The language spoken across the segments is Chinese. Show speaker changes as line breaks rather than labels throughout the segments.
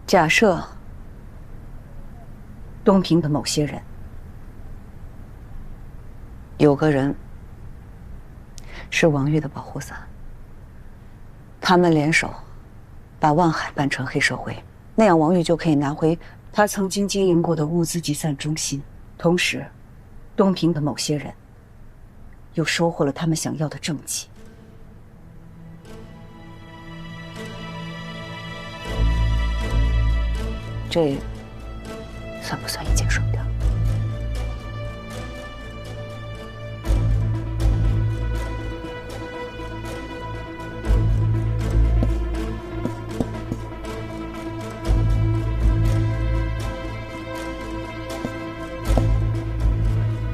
假设东平的某些人，有个人是王玉的保护伞，他们联手把万海办成黑社会，那样王玉就可以拿回他曾经经营过的物资集散中心，同时，东平的某些人又收获了他们想要的政绩。这算不算一箭双雕？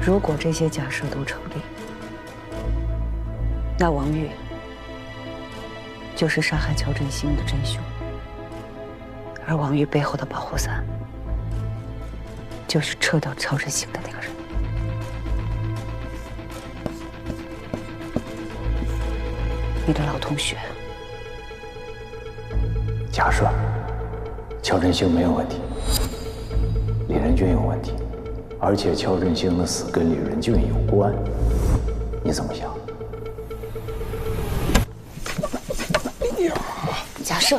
如果这些假设都成立，那王玉就是杀害乔振兴的真凶。而王玉背后的保护伞，就是撤掉乔振兴的那个人。你的老同学。
假设乔振兴没有问题，李仁俊有问题，而且乔振兴的死跟李仁俊有关，你怎么想？
假设，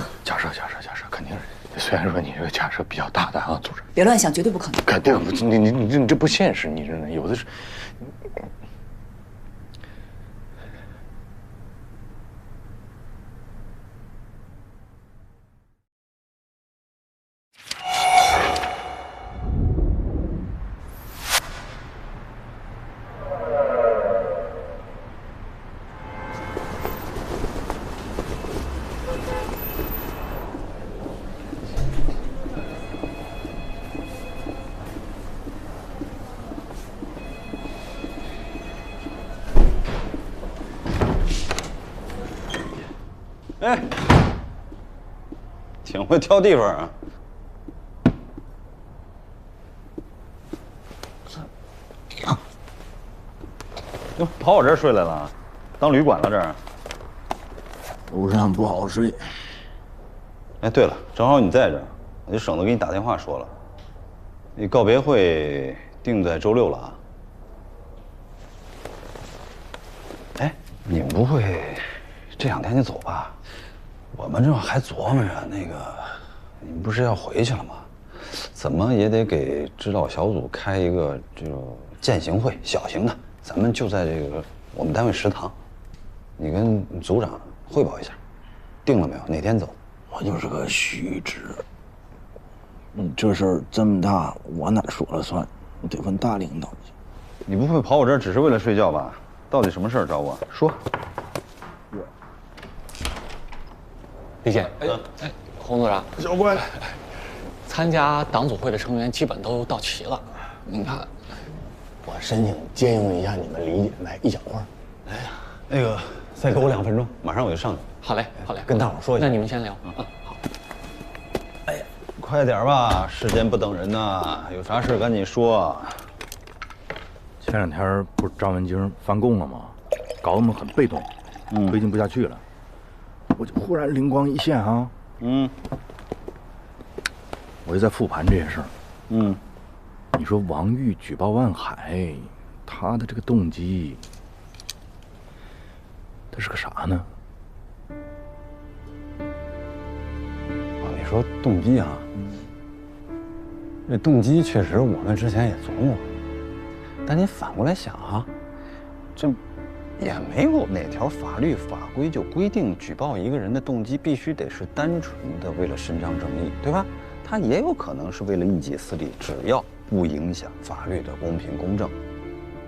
肯定是。虽然说你这个假设比较大胆啊，组织。
别乱想，绝对不可能。
肯定不，你这不现实，你这有的是。
哎，挺会挑地方啊！哟，跑我这儿睡来了，当旅馆了这儿？
路上不好睡。
哎，对了，正好你在这儿，我就省得给你打电话说了。那告别会定在周6了啊。哎，你们不会这2天就走吧？我们这还琢磨着那个，你们不是要回去了吗？怎么也得给指导小组开一个这种践行会，小型的，咱们就在这个我们单位食堂，你跟组长汇报一下，定了没有？哪天走？
我就是个虚职。这事儿这么大，我哪说了算？我得问大领导去。
你不会跑我这儿只是为了睡觉吧？到底什么事儿找我？说。
李姐，洪组长，
小关，
参加党组会的成员基本都到齐了。您看，
我申请借用一下你们李姐来一小会儿。
哎呀，那个再给我2分钟，马上我就上去。
好嘞，好嘞，
跟大伙说一下。
那你们先聊。好。
哎呀，快点吧，时间不等人呐，有啥事赶紧说。
前2天不是张文京翻供了吗？搞得我们很被动，推进不下去了。我就忽然灵光一现啊，我就在复盘这件事儿。你说王玉举报万海，他的这个动机，他是个啥呢？
你说动机啊，这动机确实我们之前也琢磨过，但你反过来想啊，这也没有哪条法律法规就规定举报一个人的动机必须得是单纯的为了伸张正义，对吧？他也有可能是为了一己私利，只要不影响法律的公平公正，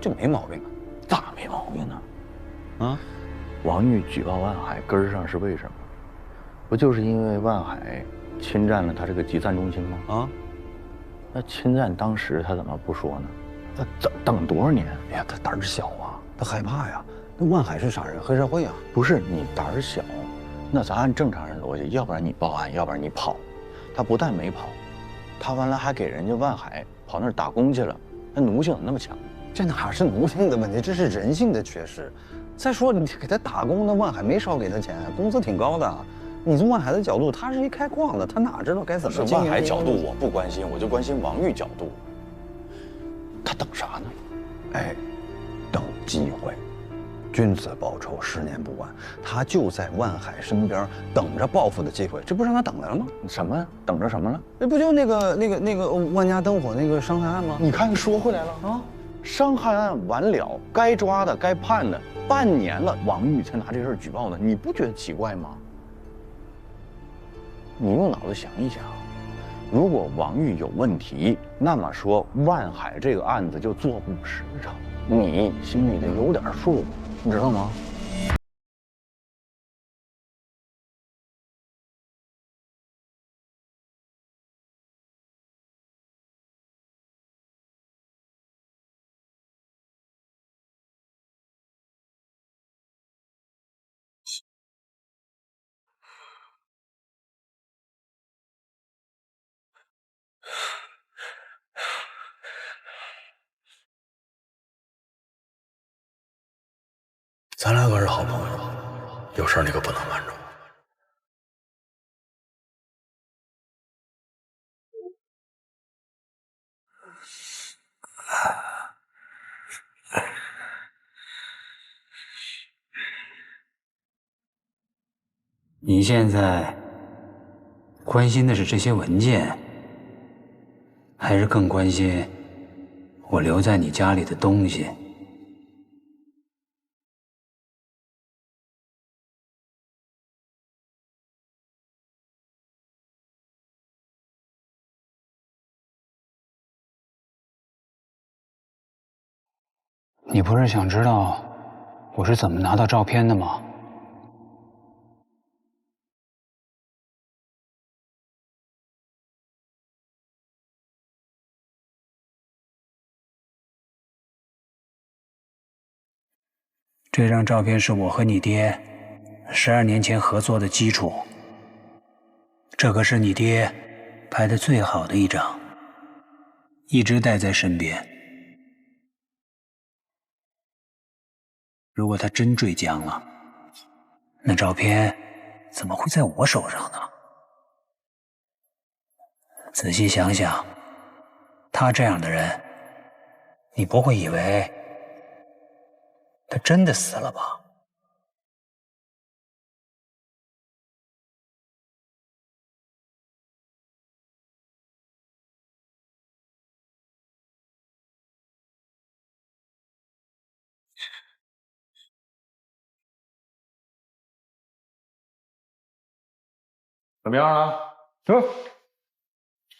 这没毛病啊。
咋没毛病呢？
啊，
王玉举报万海根儿上是为什么？不就是因为万海侵占了他这个集散中心吗？
啊，
那侵占当时他怎么不说呢？他等多少年？
哎呀，他胆儿小啊，他害怕呀。那万海是啥人？黑社会啊！
不是你胆儿小，那咱按正常人逻辑，要不然你报案，要不然你跑。他不但没跑，他完了还给人家万海跑那儿打工去了，那奴性怎么那么强？
这哪是奴性的问题，这是人性的缺失。再说你给他打工，那万海没少给他钱，工资挺高的。你从万海的角度，他是一开矿的，他哪知道该怎么经营？
万海角度我不关心，我就关心王玉角度。他等啥呢？
哎，等机会。君子报仇，十年不晚。他就在万海身边，等着报复的机会。这不让他等来了吗？
什么？等着什么了？
这不就那个万家灯火那个伤害案吗？
你看说回来了啊，伤害案完了，该抓的、该判的，半年了，王玉才拿这事儿举报呢，你不觉得奇怪吗？你用脑子想一想，如果王玉有问题，那么说万海这个案子就做不实诚，你心里得有点数，你知道吗？
咱俩可是好朋友，有事你可不能瞒着我。
你现在关心的是这些文件，还是更关心我留在你家里的东西？你不是想知道我是怎么拿到照片的吗？这张照片是我和你爹12年前合作的基础，这可是你爹拍的最好的一张，一直带在身边。如果他真坠江了，那照片怎么会在我手上呢？仔细想想，他这样的人，你不会以为他真的死了吧？
怎么样了？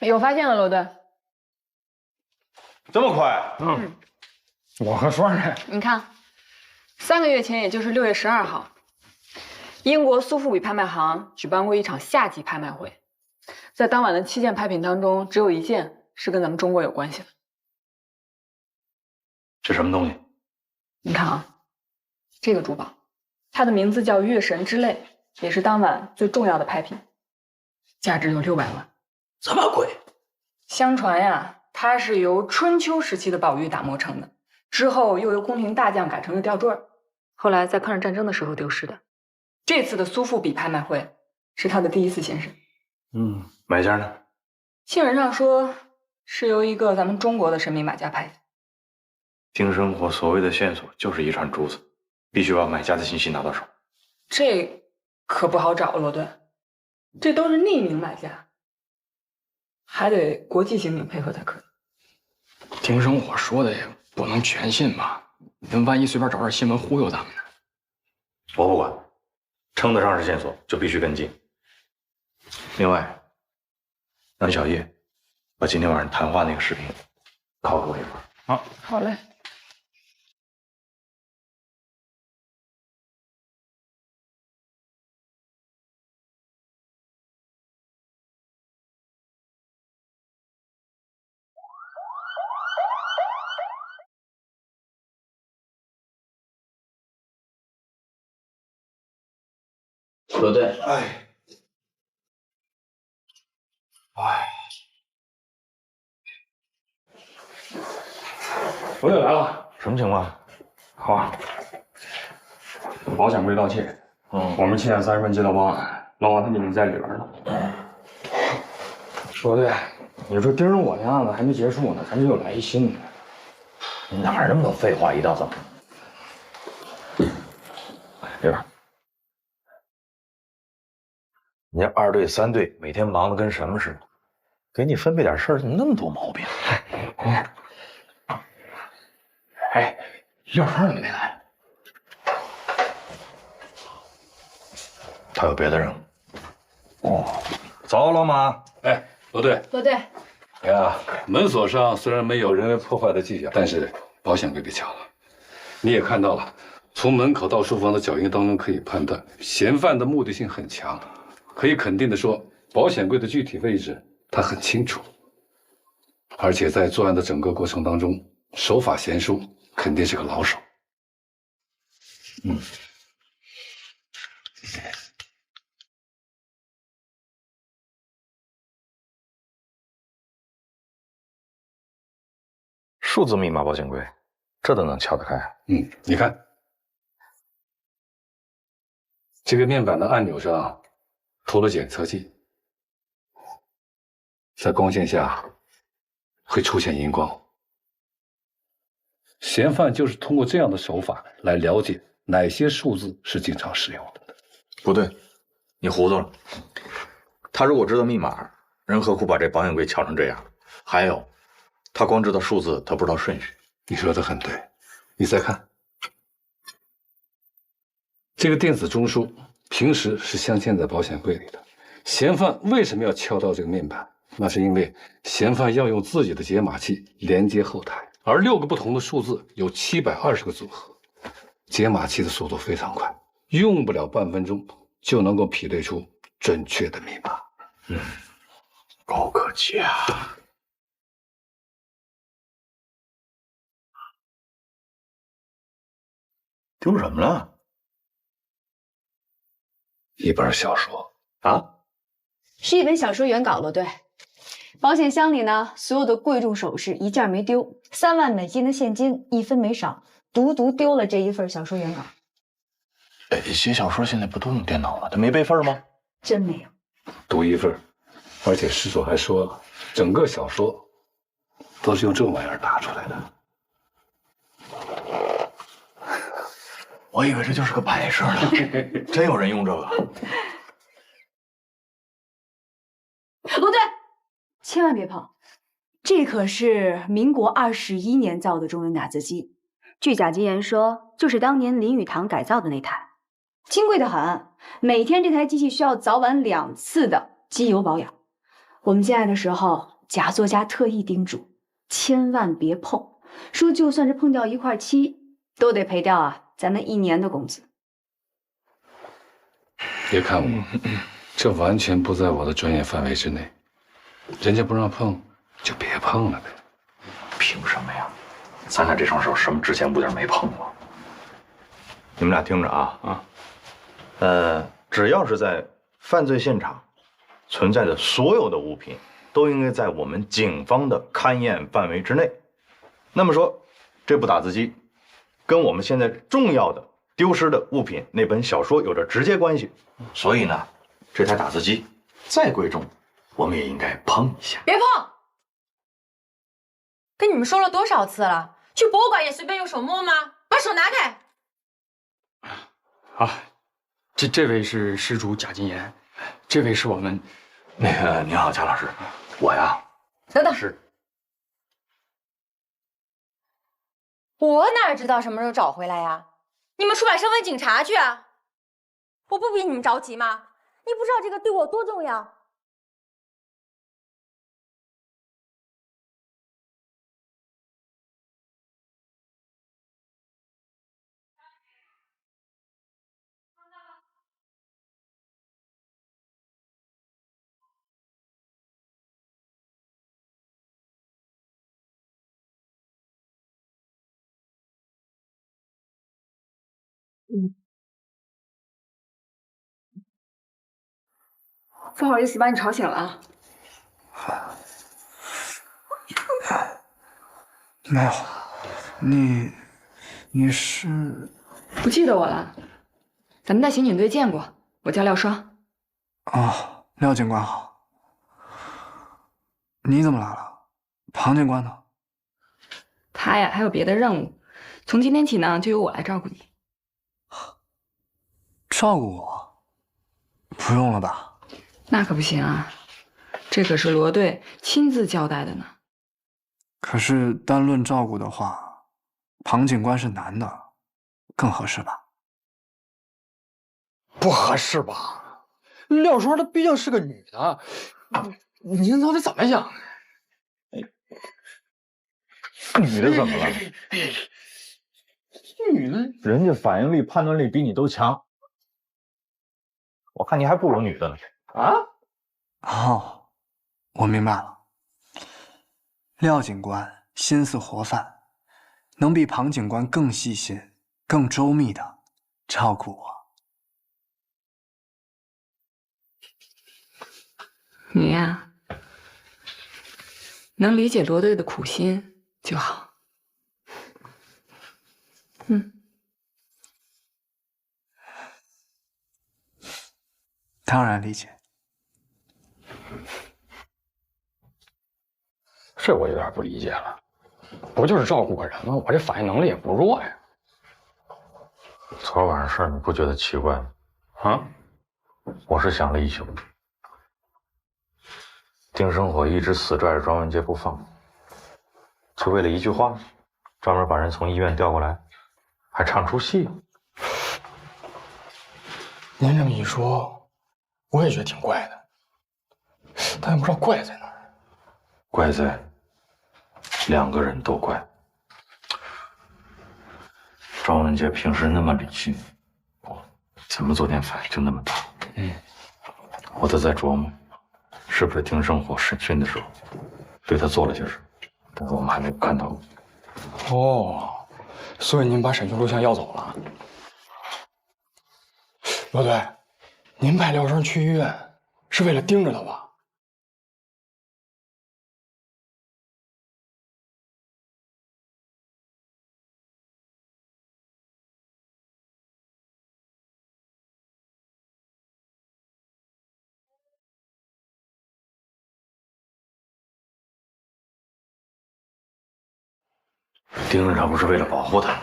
有发现了，罗顿。
这么快？我和双呢？
你看，3个月前，也就是6月12号，英国苏富比拍卖行举办过一场夏季拍卖会，在当晚的7件拍品当中，只有1件是跟咱们中国有关系的。
这什么东西？
你看啊，这个珠宝，它的名字叫月神之泪，也是当晚最重要的拍品，价值有600万。
这么贵？
相传呀，它是由春秋时期的宝玉打磨成的，之后又由宫廷大匠改成了吊坠，后来在抗日战争的时候丢失的。这次的苏富比拍卖会是他的第1次现身。
买家呢？
新闻上说是由一个咱们中国的神秘买家拍的。
丁生活所谓的线索就是一串珠子，必须把买家的信息拿到手。
这可不好找，罗顿，这都是匿名买家，还得国际刑警配合才可以。
丁生火说的也不能全信吧？你万一随便找点新闻忽悠咱们呢？
我不管，称得上是线索就必须跟进。另外，让小叶把今天晚上谈话那个视频拷给我一份。好，
好嘞。
罗顿，
我也来了。什么情况？
好啊，保险柜盗窃，我们7点30分接到报案，老王他们已经在里边了。说对，你说盯着我的样子还没结束呢，咱这又来一新的。
你哪儿那么多废话，一道走。这边，你这2队3队每天忙得跟什么似的，给你分配点事儿，怎么那么多毛病？
哎，廖川怎么没来？
他有别的任务。哦，走，老马。
哎，罗队，
罗队，
哎呀，门锁上虽然没有人为破坏的迹象，但是保险柜被撬了。你也看到了，从门口到书房的脚印当中可以判断，嫌犯的目的性很强。可以肯定的说，保险柜的具体位置他很清楚，而且在作案的整个过程当中，手法娴熟，肯定是个老手。
数字密码保险柜，这都能撬得开？
你看，这个面板的按钮上涂了检测剂，在光线下会出现荧光。嫌犯就是通过这样的手法来了解哪些数字是经常使用的。
不对，你糊涂了。他如果知道密码，人何苦把这保险柜撬成这样？还有，他光知道数字，他不知道顺序。
你说的很对，你再看，这个电子中枢平时是镶嵌在保险柜里的。嫌犯为什么要撬到这个面板？那是因为嫌犯要用自己的解码器连接后台，而6个不同的数字有720个组合，解码器的速度非常快，用不了半分钟就能够匹配出准确的密码。
高科技啊！丢什么了？
一本小说
啊？
是一本小说原稿了，对。保险箱里呢，所有的贵重首饰一件没丢，3万美金的现金1分没少，独丢了这一份小说原稿。
哎，写小说现在不都用电脑吗？他没备份吗？
真没有，
独一份，而且失手还说了，整个小说都是用这玩意儿打出来的。
我以为这就是个摆设呢，真有人用这个。
不对，千万别碰，这可是民国21年造的中文打字机，据贾吉言说，就是当年林语堂改造的那台，金贵的很。每天这台机器需要早晚2次的机油保养。我们进来的时候，贾作家特意叮嘱，千万别碰，说就算是碰掉一块漆，都得赔掉啊咱们1年的工资。
别看我，这完全不在我的专业范围之内，人家不让碰，就别碰了呗。
凭什么呀？咱俩这双手什么值钱物件没碰过？你们俩听着啊，只要是在犯罪现场存在的所有的物品，都应该在我们警方的勘验范围之内。那么说，这部打字机跟我们现在重要的丢失的物品那本小说有着直接关系，所以呢，这台打字机再贵重，我们也应该碰一下。
别碰！跟你们说了多少次了？去博物馆也随便用手摸吗？把手拿开！
啊，这位是失主贾金言，这位是我们
您好，贾老师，我呀，
等等，
是
我哪知道什么时候找回来呀？你们出版社问警察去啊！我不比你们着急吗？你不知道这个对我多重要。不好意思，把你吵醒了啊。
没有，你
你是？
不记得我了？咱们在刑警队见过，我叫廖双。
哦，廖警官好。你怎么来了？庞警官呢？
他呀，还有别的任务，从今天起呢，就由我来照顾你。
照顾我？不用了吧？
那可不行啊，这可是罗队亲自交代的呢。
可是单论照顾的话，庞警官是男的，更合适吧？
不合适吧？廖双她毕竟是个女的，您到底怎么想的？
女的怎么了？
女的，
人家反应力、判断力比你都强，我看你还不如女的呢。
啊？
哦，我明白了。廖警官心思活泛，能比庞警官更细心、更周密的照顾我。
你呀，能理解罗队的苦心就好。
当然理解。
这我有点不理解了，不就是照顾个人吗？我这反应能力也不弱呀。
昨晚上事儿你不觉得奇怪吗？啊？我是想了一宿。丁生火一直死拽着庄文杰不放，就为了一句话，专门把人从医院调过来，还唱出戏。
您这么一说，我也觉得挺怪的，但也不知道怪在哪儿。
怪在两个人都怪。庄文杰平时那么理性，怎么昨天反应就那么大？我都在琢磨，是不是丁生火审讯的时候对他做了些什么，但是我们还没有看到。
哦，所以您把审讯录像要走了。罗队，您派廖双去医院是为了盯着他吧？
盯着他不是为了保护他吗？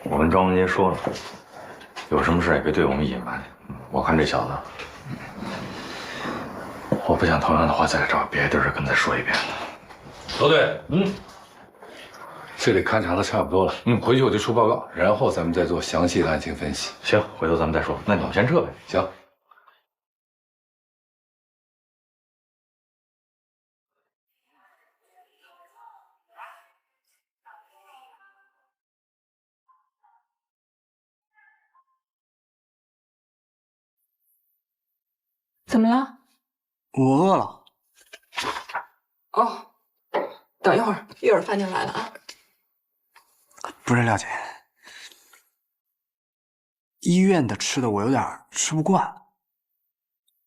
我跟庄文杰说了，有什么事也别对我们隐瞒。我看这小子，我不想同样的话再找别的地儿跟他说一遍了。
罗队，这里勘察的差不多了，回去我就出报告，然后咱们再做详细的案情分析。
行，回头咱们再说。那你们先撤呗。
行。
怎么了？
我饿了。
哦，等一会儿，一会儿饭就来了啊。
不是廖姐，医院的吃的我有点吃不惯。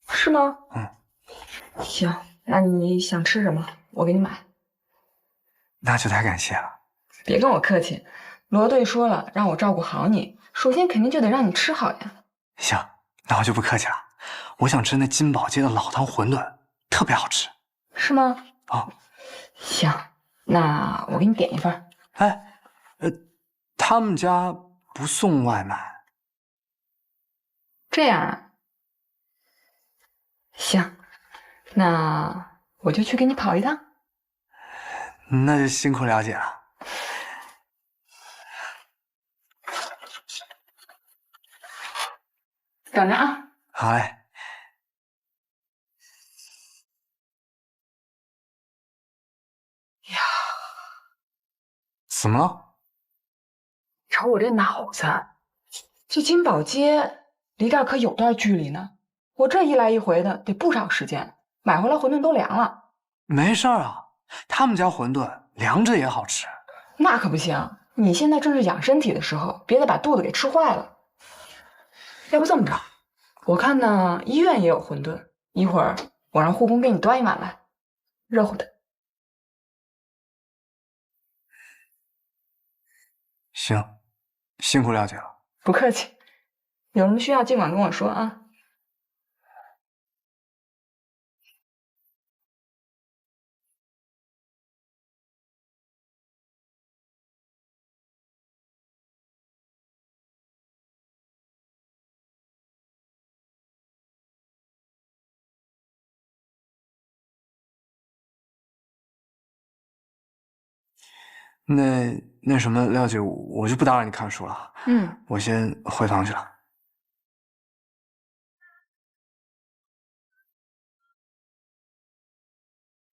是吗？行，那你想吃什么，我给你买。
那就太感谢了。
别跟我客气，罗队说了，让我照顾好你，首先肯定就得让你吃好呀。
行，那我就不客气了。我想吃那金宝街的老汤馄饨，特别好吃。
是吗？行，那我给你点一份。
哎，他们家不送外卖。
这样啊？行，那我就去给你跑一趟。
那就辛苦廖姐了。
等着啊。
好嘞。
呀，
怎么了？
瞅我这脑子，这金宝街离这儿可有段距离呢。我这一来一回的得不少时间，买回来馄饨都凉了。
没事儿啊，他们家馄饨凉着也好吃。
那可不行，你现在正是养身体的时候，别再把肚子给吃坏了。要不这么着，我看呢医院也有馄饨，一会儿我让护工给你端一碗来，热乎的。
行，辛苦廖姐了。
不客气，有什么需要尽管跟我说啊。
那什么，廖姐，我就不打扰你看书了。我先回房去了。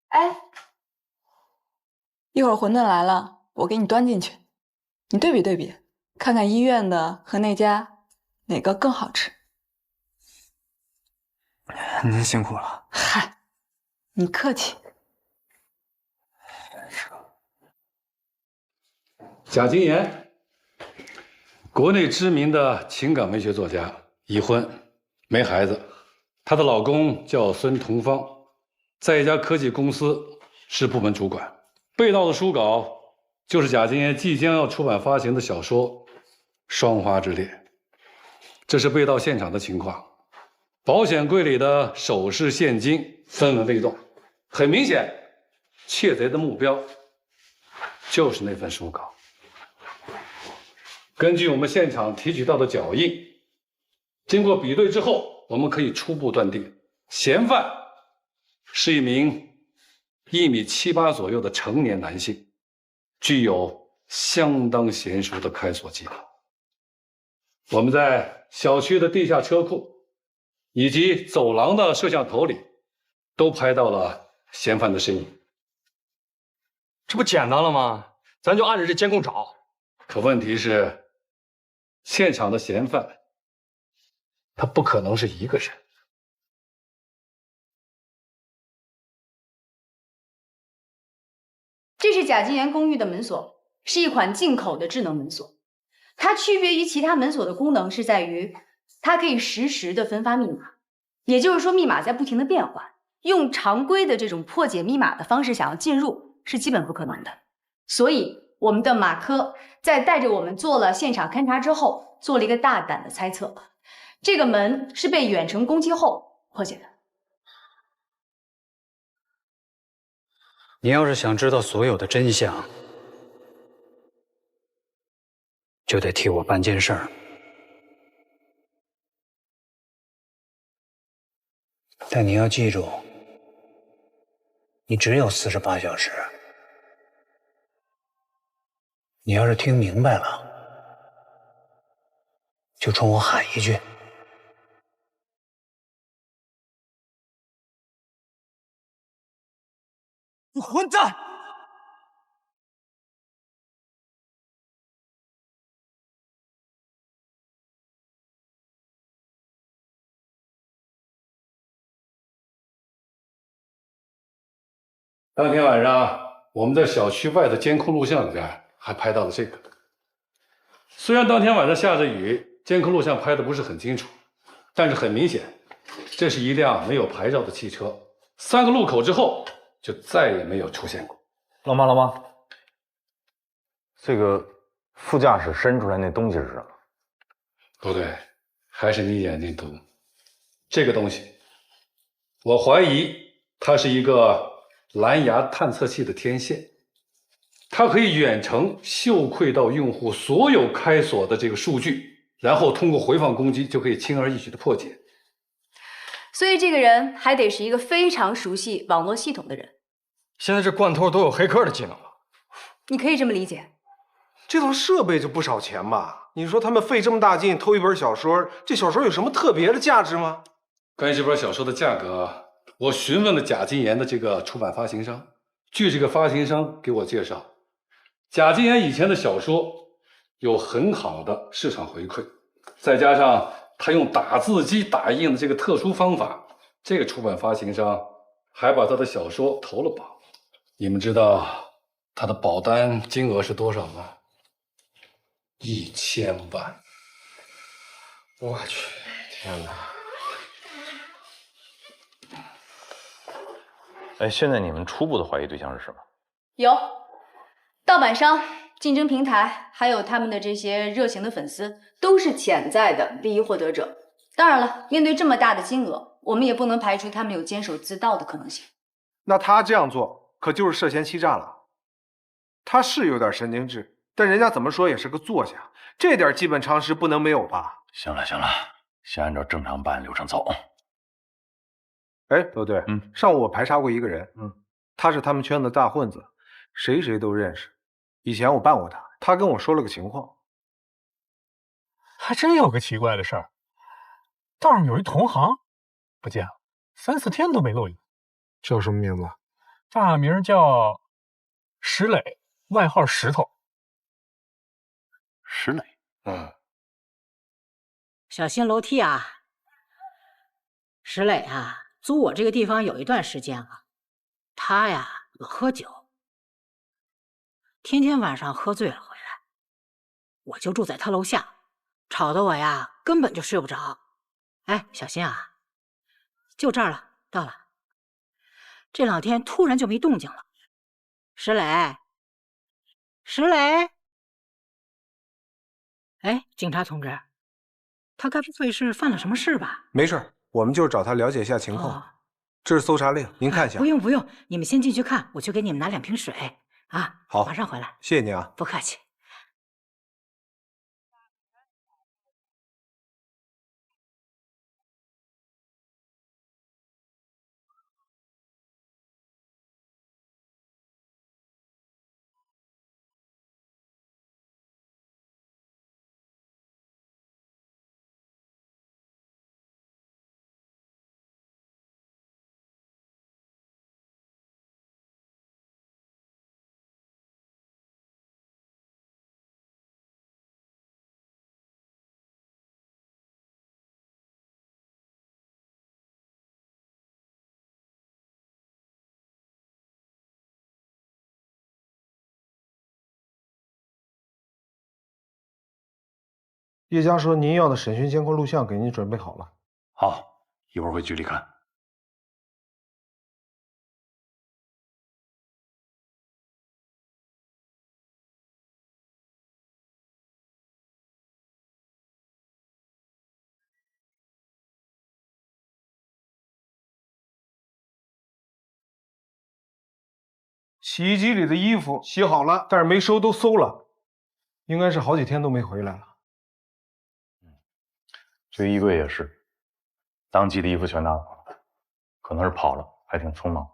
哎，一会儿馄饨来了，我给你端进去，你对比对比，看看医院的和那家哪个更好吃。
您辛苦了。
嗨，你客气。
贾金岩，国内知名的情感文学作家，已婚，没孩子。她的老公叫孙同芳，在一家科技公司是部门主管。被盗的书稿就是贾金岩即将要出版发行的小说《双花之恋》。这是被盗现场的情况，保险柜里的首饰、现金分文未动，很明显，窃贼的目标就是那份书稿。根据我们现场提取到的脚印，经过比对之后，我们可以初步断定，嫌犯是一名1.78米左右的成年男性，具有相当娴熟的开锁技能。我们在小区的地下车库以及走廊的摄像头里，都拍到了嫌犯的身影。
这不简单了吗？咱就按着这监控找。
可问题是，现场的嫌犯，他不可能是一个人。
这是贾金岩公寓的门锁，是一款进口的智能门锁。它区别于其他门锁的功能是在于，它可以实时的分发密码，也就是说密码在不停的变换。用常规的这种破解密码的方式想要进入是基本不可能的。所以我们的马科在带着我们做了现场勘查之后，做了一个大胆的猜测，这个门是被远程攻击后破解的。
你要是想知道所有的真相，就得替我办件事儿。但你要记住，你只有48小时。你要是听明白了，就冲我喊一句。
你混蛋！
当天晚上，我们在小区外的监控录像里边还拍到了这个。虽然当天晚上下着雨，监控录像拍的不是很清楚，但是很明显，这是一辆没有牌照的汽车。3个路口之后，就再也没有出现过。
老妈，这个副驾驶伸出来那东西是什么？
不对，还是你眼睛毒。这个东西，我怀疑它是一个蓝牙探测器的天线，它可以远程嗅窥到用户所有开锁的这个数据，然后通过回放攻击就可以轻而易举的破解。
所以这个人还得是一个非常熟悉网络系统的人。
现在这惯偷都有黑客的技能了，
你可以这么理解。
这套设备就不少钱吧？你说他们费这么大劲偷一本小说，这小说有什么特别的价值吗？
关于这本小说的价格，我询问了贾金岩的这个出版发行商。据这个发行商给我介绍，贾金岩以前的小说有很好的市场回馈，再加上他用打字机打印的这个特殊方法，这个出版发行商还把他的小说投了保。你们知道他的保单金额是多少吗？1000万！
我去，天哪！
哎，现在你们初步的怀疑对象是什么？
有盗版商竞争平台还有他们的这些热情的粉丝，都是潜在的利益获得者。当然了，面对这么大的金额，我们也不能排除他们有监守自盗的可能性。
那他这样做可就是涉嫌欺诈了。他是有点神经质，但人家怎么说也是个作家，这点基本常识不能没有吧？
行了行了，先按照正常办案流程走。
哎，罗队，上午我排查过一个人，他是他们圈子大混子，谁都认识。以前我办过他，他跟我说了个情况。
还真有个奇怪的事儿，道上有一同行不见了，3、4天都没露影。
叫什么名字？
大名叫石磊，外号石头。
石磊，
小心楼梯啊！石磊啊，租我这个地方有一段时间了。他呀，老喝酒，天天晚上喝醉了回来，我就住在他楼下，吵得我呀根本就睡不着。哎，小心啊！就这儿了，到了。这2天突然就没动静了。石磊，石磊，哎，警察同志，他该不会是犯了什么事吧？
没事，我们就是找他了解一下情况。这是搜查令，您看一下。
不用，你们先进去看，我去给你们拿2瓶水啊。
好，
马上回来。
谢谢您啊。
不客气。
叶江说您要的审讯监控录像给您准备好了。
好，一会儿回局里看。
洗衣机里的衣服洗好了，但是没收，都馊了，应该是好几天都没回来了。
这衣柜也是，当季的衣服全拿走了，可能是跑了，还挺匆忙。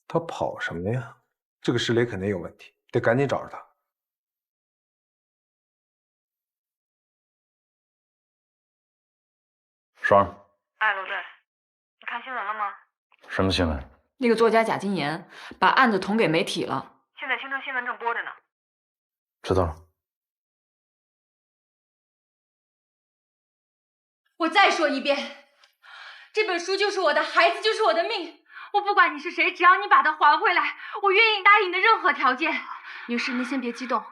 他跑什么呀？这个石磊肯定有问题，得赶紧找着他。
双儿，
哎，罗队，你看新闻了吗？
什么新闻？
那个作家贾金岩把案子捅给媒体了，现在青城新闻正播着呢。
知道了。
我再说一遍，这本书就是我的，孩子就是我的命。我不管你是谁，只要你把它还回来，我愿意答应你的任何条件。女士，您先别激动。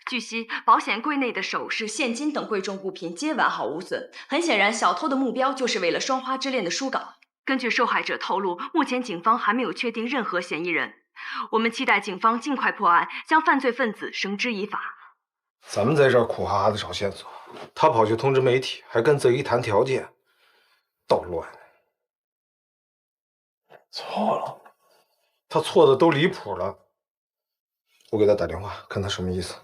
据悉，保险柜内的首饰、现金等贵重物品皆完好无损。很显然，小偷的目标就是为了《双花之恋》的书稿。根据受害者透露，目前警方还没有确定任何嫌疑人。我们期待警方尽快破案，将犯罪分子绳之以法。
咱们在这儿苦哈哈的找线索，他跑去通知媒体，还跟泽一谈条件，捣乱。错了，他错的都离谱了。我给他打电话，看他什么意思。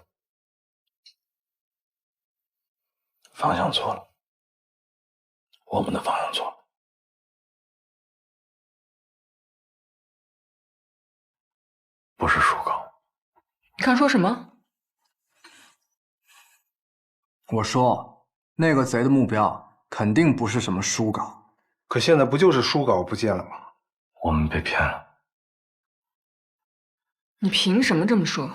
方向错了，我们的方向错了。
不是书稿。
你刚说什么？
我说那个贼的目标肯定不是什么书稿，
可现在不就是书稿不见了吗？
我们被骗了。
你凭什么这么说？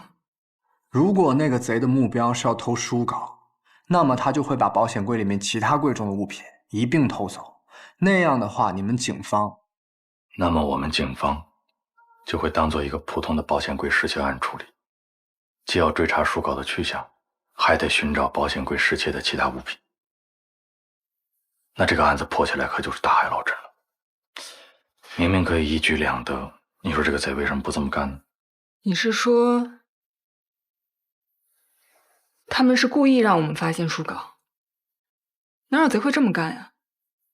如果那个贼的目标是要偷书稿，那么他就会把保险柜里面其他贵重的物品一并偷走。那样的话，你们警方，
那么我们警方就会当做一个普通的保险柜失窃案处理，既要追查书稿的去向，还得寻找保险柜失窃的其他物品。那这个案子破起来可就是大海捞针了。明明可以一举两得，你说这个贼为什么不这么干呢？
你是说他们是故意让我们发现书稿。哪有贼会这么干呀？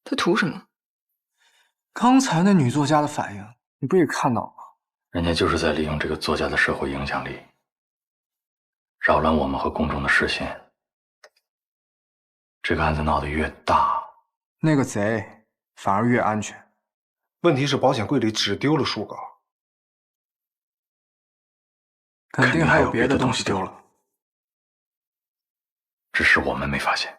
他图什么？
刚才那女作家的反应，你不也看到了吗？
人家就是在利用这个作家的社会影响力，扰乱我们和公众的视线。这个案子闹得越大，
那个贼反而越安全。
问题是保险柜里只丢了书稿，
肯定还有别的东西丢了，
只是我们没发现。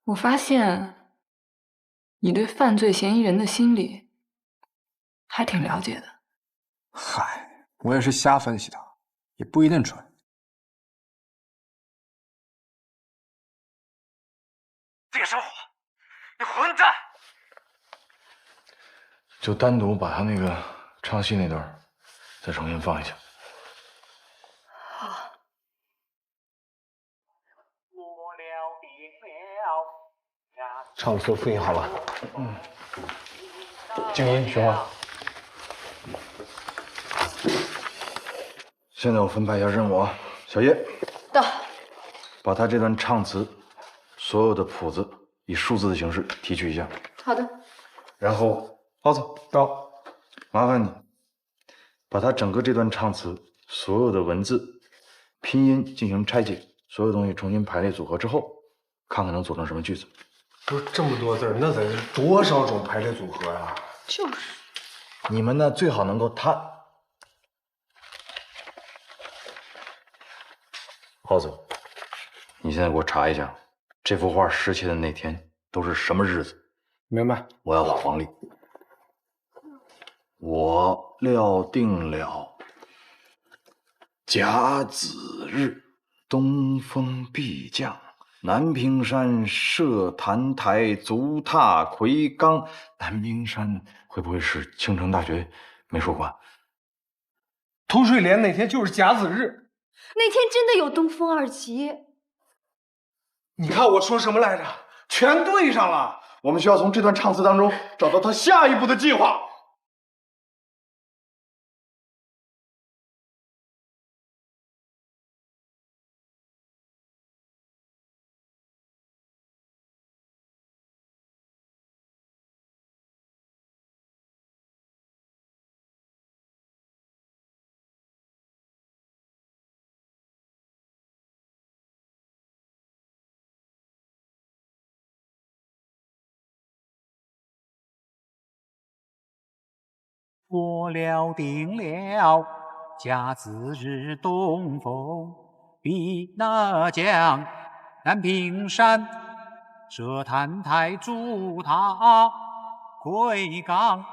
我发现你对犯罪嫌疑人的心理还挺了解的。
嗨，我也是瞎分析的，也不一定准。
这是我，你混蛋！
就单独把他那个唱戏那段再重新放一下。
唱词复印好了。
静音循环。现在我分派一下任务啊，小叶。
到。
把他这段唱词所有的谱子以数字的形式提取一下。
好的。
然后，
耗子到，
麻烦你把他整个这段唱词所有的文字拼音进行拆解，所有东西重新排列组合之后，看看能组成什么句子。
不是这么多字，那得多少种排列组合呀？
就是。
你们呢，最好能够耗子，你现在给我查一下，这幅画失窃的那天都是什么日子？
明白。
我要老黄历。我料定了甲子日，东风必降。南屏山设坛台，足踏魁罡。南屏山会不会是青城大学美术馆？
涂睡莲那天就是甲子日，
那天真的有东风二旗。
你看我说什么来着？全对上了。
我们需要从这段唱词当中找到他下一步的计划。
我料定了甲子日，东风必降。南屏山设坛台，足踏魁罡。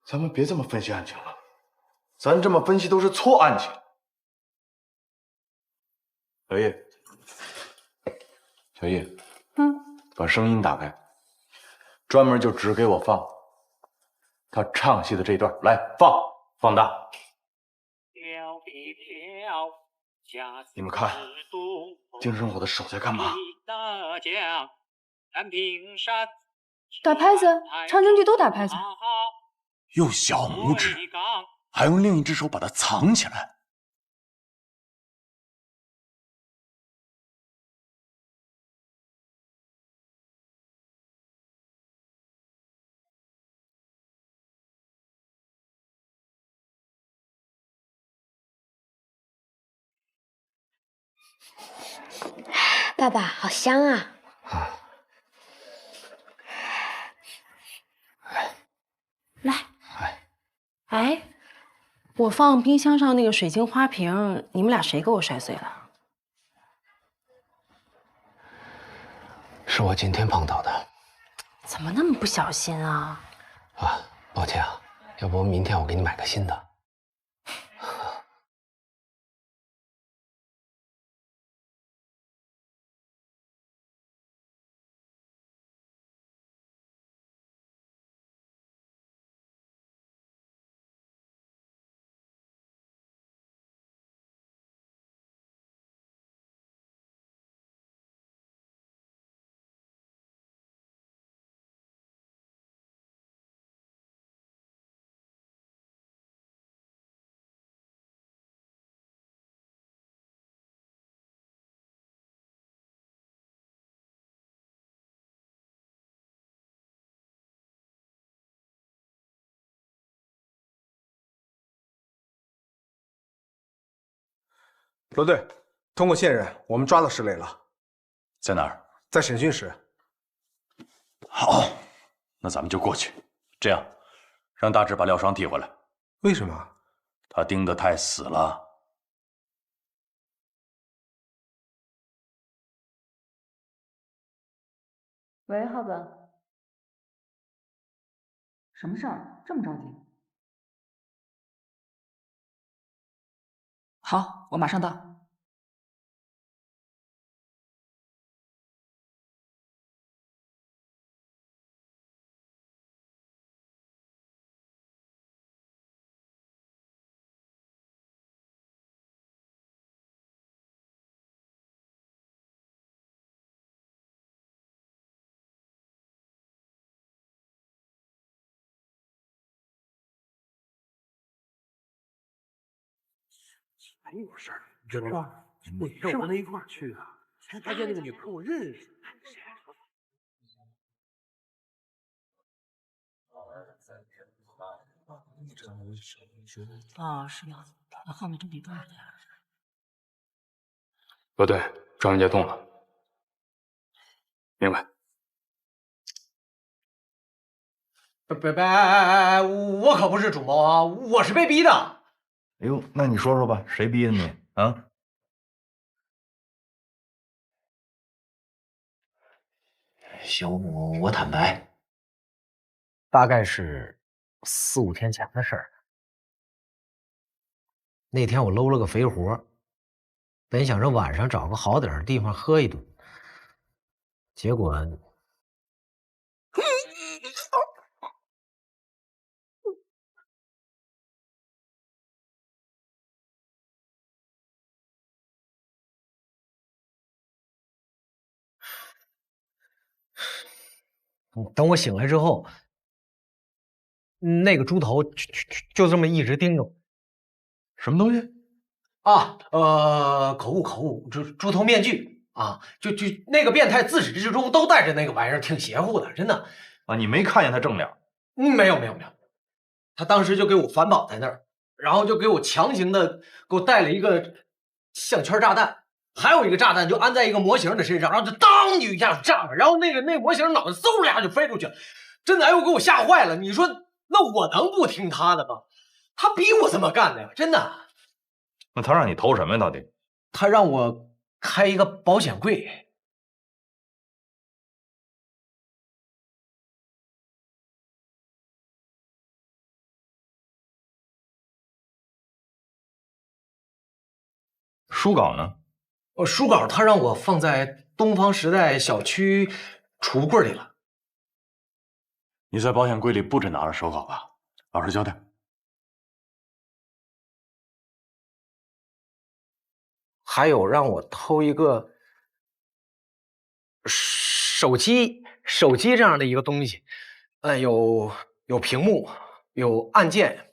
咱们别这么分析案情了，咱这么分析都是错案情。小叶，把声音打开，专门就只给我放他唱戏的这一段，来放大。你们看，盯着我的手在干嘛？
打拍子，长征剧都打拍子。
用小拇指，还用另一只手把它藏起来。
爸爸，好香啊！
来，哎，我放冰箱上那个水晶花瓶，你们俩谁给我摔碎了？
是我今天碰到的。
怎么那么不小心啊？
啊，抱歉啊，要不明天我给你买个新的。
罗队，通过线人，我们抓到石磊了。
在哪儿？
在审讯室。
好，那咱们就过去。这样，让大志把廖双提回来。
为什么？
他盯得太死了。
喂，浩子，什么事儿？这么着急？好，我马上到。
还有事儿，知道吧？我跟他一块儿去的，才发现那个女朋友我认识。
哦，是要那后面这没多少钱。
罗队，专案接通了。明白。
我可不是主谋啊，我是被逼的。
哎呦，那你说说吧，谁逼的你啊？
小母，我坦白，大概是4、5天前的事儿。那天我搂了个肥活，本想着晚上找个好点的地方喝一顿，结果等我醒来之后，那个猪头就这么一直盯着我。
什么东西？
啊，口误，猪头面具啊，就那个变态自始至终都戴着那个玩意儿，挺邪乎的，真的。
啊，你没看见他正脸？
没有，他当时就给我反绑在那儿，然后就给我强行的给我带了一个项圈炸弹，还有一个炸弹就安在一个模型的身上，然后就当一下炸了，然后那模型脑袋嗖一下就飞出去了，真的，哎呦，给我吓坏了。你说那我能不听他的吗？他逼我这么干的呀，真的。
那他让你投什么呀？到底？
他让我开一个保险柜。
书稿呢？
书稿他让我放在东方时代小区储物柜里了。
你在保险柜里不止拿着手稿吧？老实交代。
还有让我偷一个手机这样的一个东西，有屏幕，有按键。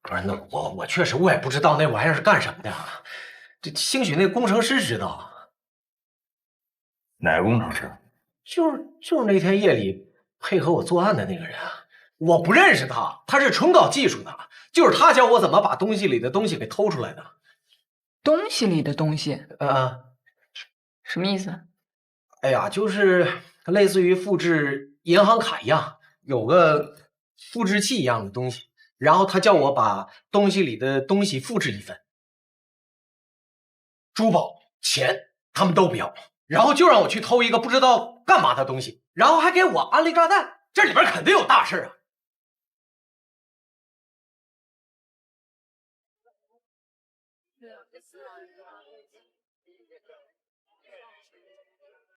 不是，那我确实我也不知道那玩意儿是干什么的，这兴许那工程师知道。
哪个工程师？
就是那天夜里配合我作案的那个人啊，我不认识他，他是纯搞技术的，就是他教我怎么把东西里的东西给偷出来的。
东西里的东西？什么意思？
哎呀，就是类似于复制银行卡一样，有个复制器一样的东西，然后他叫我把东西里的东西复制一份，珠宝、钱他们都不要，然后就让我去偷一个不知道干嘛的东西，然后还给我安了炸弹，这里边肯定有大事啊！